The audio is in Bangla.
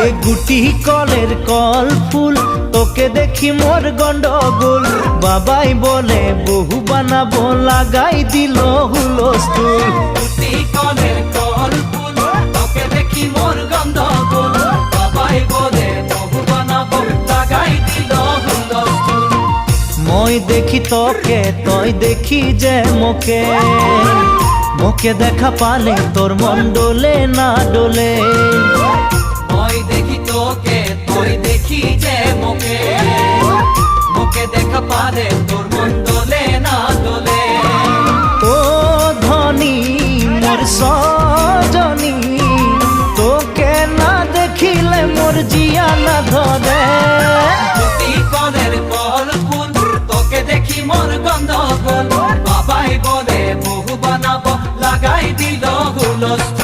এ গুটি কলের কল ফুল তোকে দেখি মোর গন্ডগোল বাবাই বলে বহু বানাবো লাগাই দিল হুলস্থুল গুটি কলের কল ফুল তোকে দেখি মোর গন্ডগোল বাবাই বলে বহু বানাবো লাগাই দিল হুলস্থুল মই দেখি তোকে তই দেখি যে মোকে মোকে দেখা পালে তোর মন ডোলে না ডোলে মই দেখি তোকে তুই দেখি যে মোকে মোকে দেখা পালে তোর মন দোলে না দোলে ও ধনী মোর সজনী তোকে না দেখিলে মোর জিয়া না ধরে গুটি কলের কল ফুল তোকে দেখি মোর গন্ধগোল বাবাই বলে বহু বানাবো লাগাই দিল হুলস্থুল।